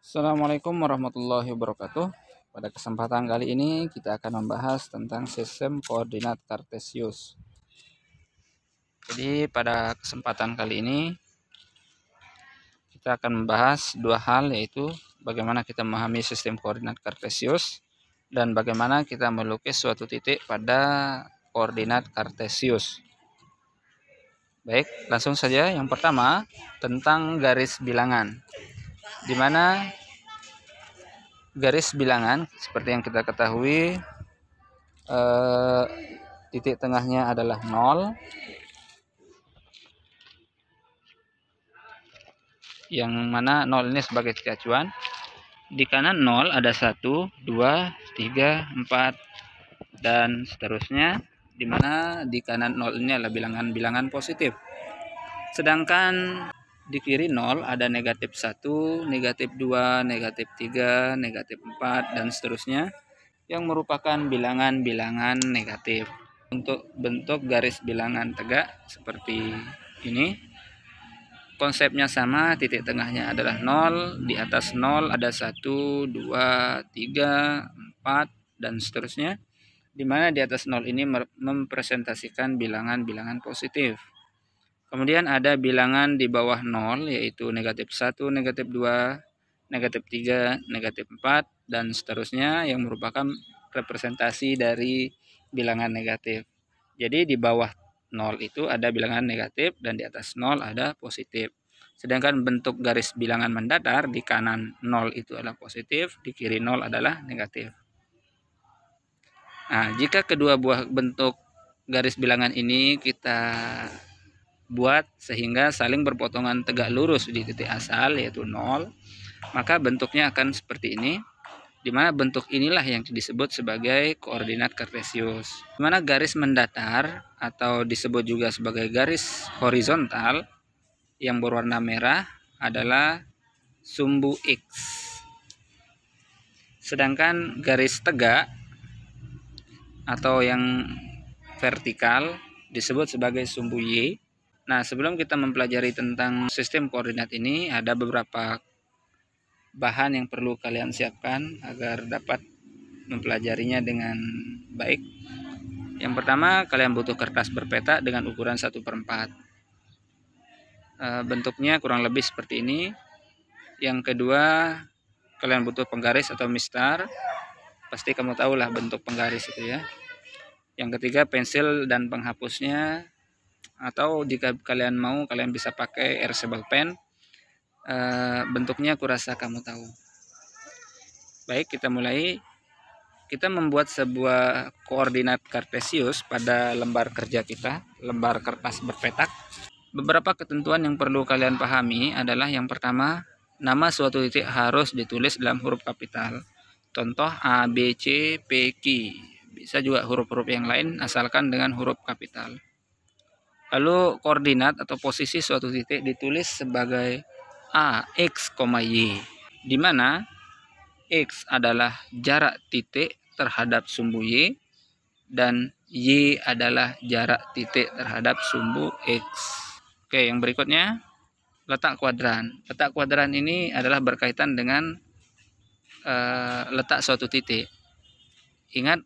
Assalamualaikum warahmatullahi wabarakatuh. Pada kesempatan kali ini kita akan membahas tentang sistem koordinat kartesius. Jadi pada kesempatan kali ini kita akan membahas dua hal, yaitu bagaimana kita memahami sistem koordinat kartesius dan bagaimana kita melukis suatu titik pada koordinat kartesius. Baik, langsung saja. Yang pertama tentang garis bilangan, di mana garis bilangan seperti yang kita ketahui titik tengahnya adalah 0, yang mana 0 ini sebagai titik acuan. Di kanan 0 ada 1, 2, 3, 4 dan seterusnya, di mana di kanan 0 ini adalah bilangan-bilangan positif. Sedangkan di kiri 0 ada negatif 1, negatif 2, negatif 3, negatif 4 dan seterusnya, yang merupakan bilangan-bilangan negatif. Untuk bentuk garis bilangan tegak seperti ini, konsepnya sama, titik tengahnya adalah 0, di atas 0 ada 1, 2, 3, 4 dan seterusnya, di mana di atas 0 ini mempresentasikan bilangan-bilangan positif. Kemudian ada bilangan di bawah 0, yaitu negatif 1, negatif 2, negatif 3, negatif 4 dan seterusnya, yang merupakan representasi dari bilangan negatif. Jadi di bawah 0 itu ada bilangan negatif dan di atas 0 ada positif. Sedangkan bentuk garis bilangan mendatar, di kanan 0 itu adalah positif, di kiri 0 adalah negatif. Nah, jika kedua buah bentuk garis bilangan ini kita buat sehingga saling berpotongan tegak lurus di titik asal, yaitu 0, maka bentuknya akan seperti ini, di mana bentuk inilah yang disebut sebagai koordinat kartesius. Di mana garis mendatar atau disebut juga sebagai garis horizontal yang berwarna merah adalah sumbu X. Sedangkan garis tegak atau yang vertikal disebut sebagai sumbu Y. Nah, sebelum kita mempelajari tentang sistem koordinat ini, ada beberapa bahan yang perlu kalian siapkan agar dapat mempelajarinya dengan baik. Yang pertama, kalian butuh kertas berpeta dengan ukuran 1/4. Bentuknya kurang lebih seperti ini. Yang kedua, kalian butuh penggaris atau mistar. Pasti kamu tahu lah bentuk penggaris itu ya. Yang ketiga, pensil dan penghapusnya, atau jika kalian mau, kalian bisa pakai erasable pen. Bentuknya kurasa kamu tahu. Baik, kita mulai. Kita membuat sebuah koordinat kartesius pada lembar kerja kita, lembar kertas berpetak. Beberapa ketentuan yang perlu kalian pahami adalah, yang pertama, nama suatu titik harus ditulis dalam huruf kapital. Contoh A, B, C, P, Q. Bisa juga huruf-huruf yang lain asalkan dengan huruf kapital. Lalu koordinat atau posisi suatu titik ditulis sebagai A, X, Y, di mana X adalah jarak titik terhadap sumbu Y dan Y adalah jarak titik terhadap sumbu X. Oke, yang berikutnya letak kuadran. Letak kuadran ini adalah berkaitan dengan letak suatu titik. Ingat,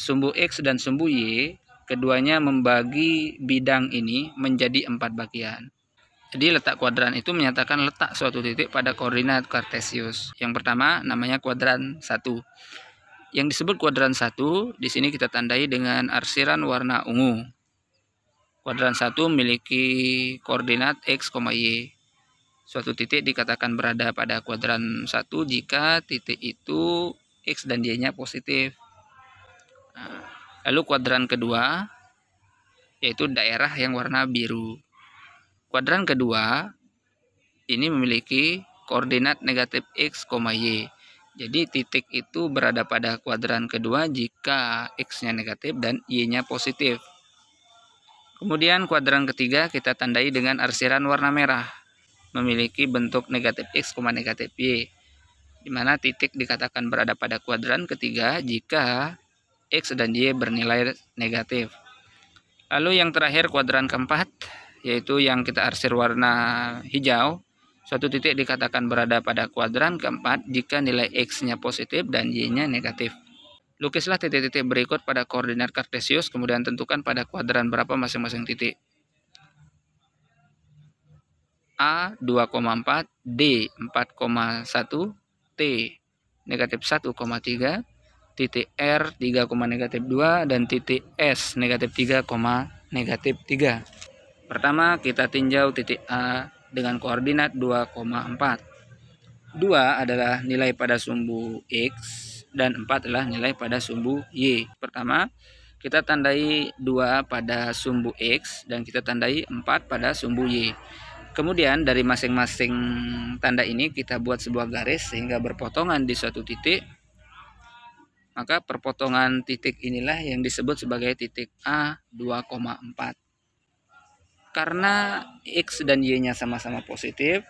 sumbu X dan sumbu Y, keduanya membagi bidang ini menjadi 4 bagian. Jadi letak kuadran itu menyatakan letak suatu titik pada koordinat kartesius. Yang pertama namanya kuadran 1. Yang disebut kuadran 1 di sini kita tandai dengan arsiran warna ungu. Kuadran 1 memiliki koordinat X, Y. Suatu titik dikatakan berada pada kuadran 1 jika titik itu X dan Y-nya positif. Nah, lalu kuadran kedua yaitu daerah yang warna biru. Kuadran kedua ini memiliki koordinat negatif X, Y. Jadi titik itu berada pada kuadran kedua jika X-nya negatif dan Y-nya positif. Kemudian kuadran ketiga kita tandai dengan arsiran warna merah. Memiliki bentuk negatif X, negatif Y. Di mana titik dikatakan berada pada kuadran ketiga jika X dan Y bernilai negatif. Lalu yang terakhir kuadran keempat, yaitu yang kita arsir warna hijau. Suatu titik dikatakan berada pada kuadran keempat jika nilai X-nya positif dan Y-nya negatif. Lukislah titik-titik berikut pada koordinat kartesius, kemudian tentukan pada kuadran berapa masing-masing titik. A 2,4, D 4,1, T negatif 1,3, titik R 3,-2, dan titik S negatif 3,-3. Pertama kita tinjau titik A dengan koordinat 2,4. 2 adalah nilai pada sumbu X dan 4 adalah nilai pada sumbu Y. Pertama kita tandai 2 pada sumbu X dan kita tandai 4 pada sumbu Y. Kemudian dari masing-masing tanda ini kita buat sebuah garis sehingga berpotongan di suatu titik. Maka perpotongan titik inilah yang disebut sebagai titik A 2,4. Karena X dan Y-nya sama-sama positif,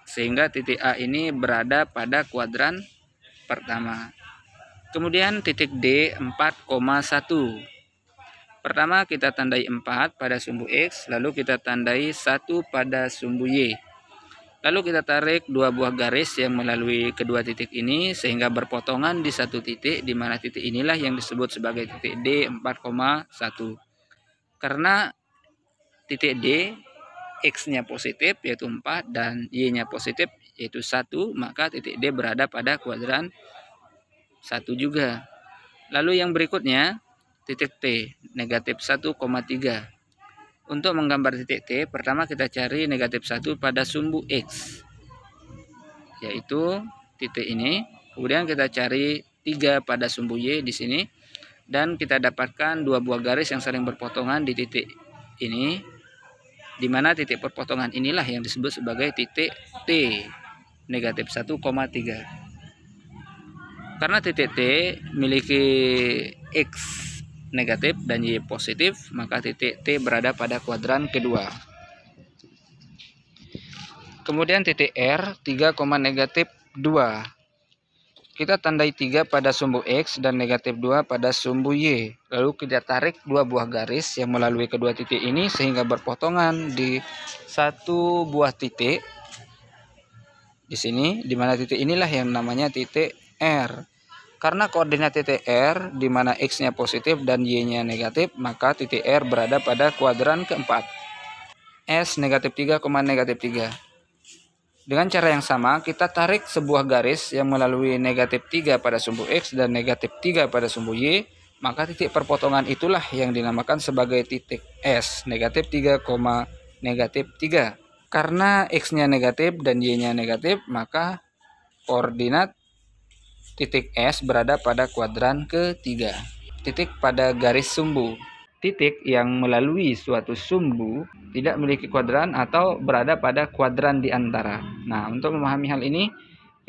sehingga titik A ini berada pada kuadran pertama. Kemudian titik D 4,1. Pertama kita tandai 4 pada sumbu X, lalu kita tandai 1 pada sumbu Y. Lalu kita tarik dua buah garis yang melalui kedua titik ini sehingga berpotongan di satu titik, di mana titik inilah yang disebut sebagai titik D 4,1. Karena titik D X-nya positif yaitu 4 dan Y-nya positif yaitu 1, maka titik D berada pada kuadran 1 juga. Lalu yang berikutnya titik T negatif 1,3. Untuk menggambar titik T, pertama kita cari negatif 1 pada sumbu X, yaitu titik ini. Kemudian kita cari 3 pada sumbu Y di sini, dan kita dapatkan dua buah garis yang saling berpotongan di titik ini, di mana titik perpotongan inilah yang disebut sebagai titik T negatif 1,3. Karena titik T memiliki X negatif dan Y positif, maka titik T berada pada kuadran kedua. Kemudian titik R 3,-2. Kita tandai 3 pada sumbu X dan negatif 2 pada sumbu Y. Lalu kita tarik dua buah garis yang melalui kedua titik ini sehingga berpotongan di satu buah titik di sini, di mana titik inilah yang namanya titik R. Karena koordinat titik R di mana X-nya positif dan Y-nya negatif, maka titik R berada pada kuadran keempat. S negatif 3, negatif 3. Dengan cara yang sama, kita tarik sebuah garis yang melalui negatif 3 pada sumbu X dan negatif 3 pada sumbu Y, maka titik perpotongan itulah yang dinamakan sebagai titik S negatif 3, negatif 3. Karena X-nya negatif dan Y-nya negatif, maka koordinat titik S berada pada kuadran ketiga. Titik pada garis sumbu. Titik yang melalui suatu sumbu tidak memiliki kuadran atau berada pada kuadran di antara. Nah, untuk memahami hal ini,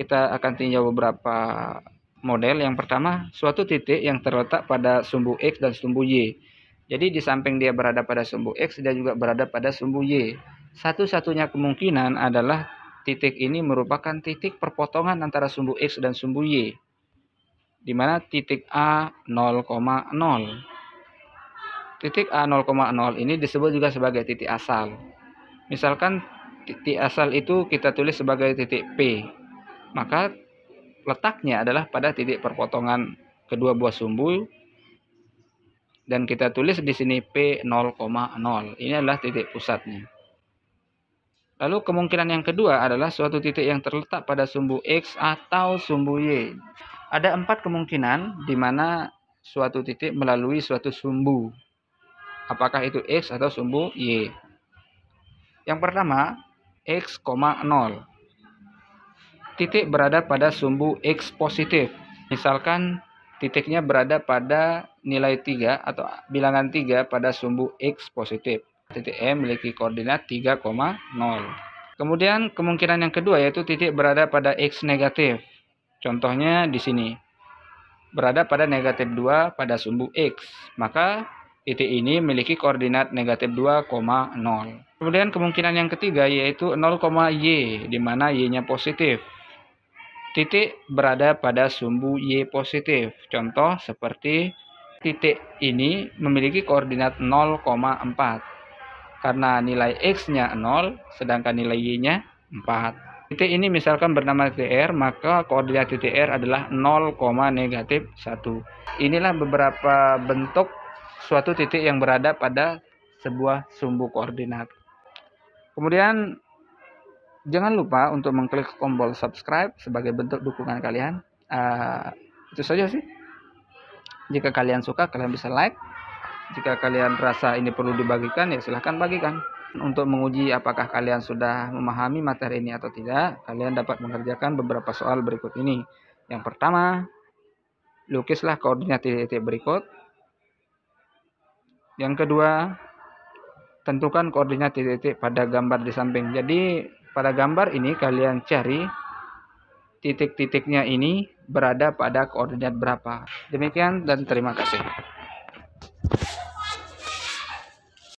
kita akan tinjau beberapa model. Yang pertama, suatu titik yang terletak pada sumbu X dan sumbu Y. Jadi di samping dia berada pada sumbu X, dia juga berada pada sumbu Y. Satu-satunya kemungkinan adalah titik ini merupakan titik perpotongan antara sumbu X dan sumbu Y, di mana titik A 0,0. Titik A 0,0 ini disebut juga sebagai titik asal. Misalkan titik asal itu kita tulis sebagai titik P, maka letaknya adalah pada titik perpotongan kedua buah sumbu, dan kita tulis di sini P 0,0. Ini adalah titik pusatnya. Lalu kemungkinan yang kedua adalah suatu titik yang terletak pada sumbu X atau sumbu Y. Ada 4 kemungkinan di mana suatu titik melalui suatu sumbu. Apakah itu X atau sumbu Y? Yang pertama, X, 0. Titik berada pada sumbu X positif. Misalkan titiknya berada pada nilai 3 atau bilangan 3 pada sumbu X positif. Titik E memiliki koordinat 3,0. Kemudian kemungkinan yang kedua yaitu titik berada pada X negatif. Contohnya di sini. Berada pada negatif 2 pada sumbu X. Maka titik ini memiliki koordinat negatif 2,0. Kemudian kemungkinan yang ketiga yaitu 0,Y, di mana Y-nya positif. Titik berada pada sumbu Y positif. Contoh seperti titik ini memiliki koordinat 0,4. Karena nilai X-nya 0, sedangkan nilai Y-nya 4. Titik ini misalkan bernama titik R, maka koordinat titik R adalah 0,-1. Inilah beberapa bentuk suatu titik yang berada pada sebuah sumbu koordinat. Kemudian jangan lupa untuk mengklik tombol subscribe sebagai bentuk dukungan kalian. Itu saja sih. Jika kalian suka, kalian bisa like. Jika kalian rasa ini perlu dibagikan, ya silahkan bagikan. Untuk menguji apakah kalian sudah memahami materi ini atau tidak, kalian dapat mengerjakan beberapa soal berikut ini. Yang pertama, lukislah koordinat titik berikut. Yang kedua, tentukan koordinat titik pada gambar di samping. Jadi pada gambar ini kalian cari titik-titiknya ini berada pada koordinat berapa. Demikian dan terima kasih.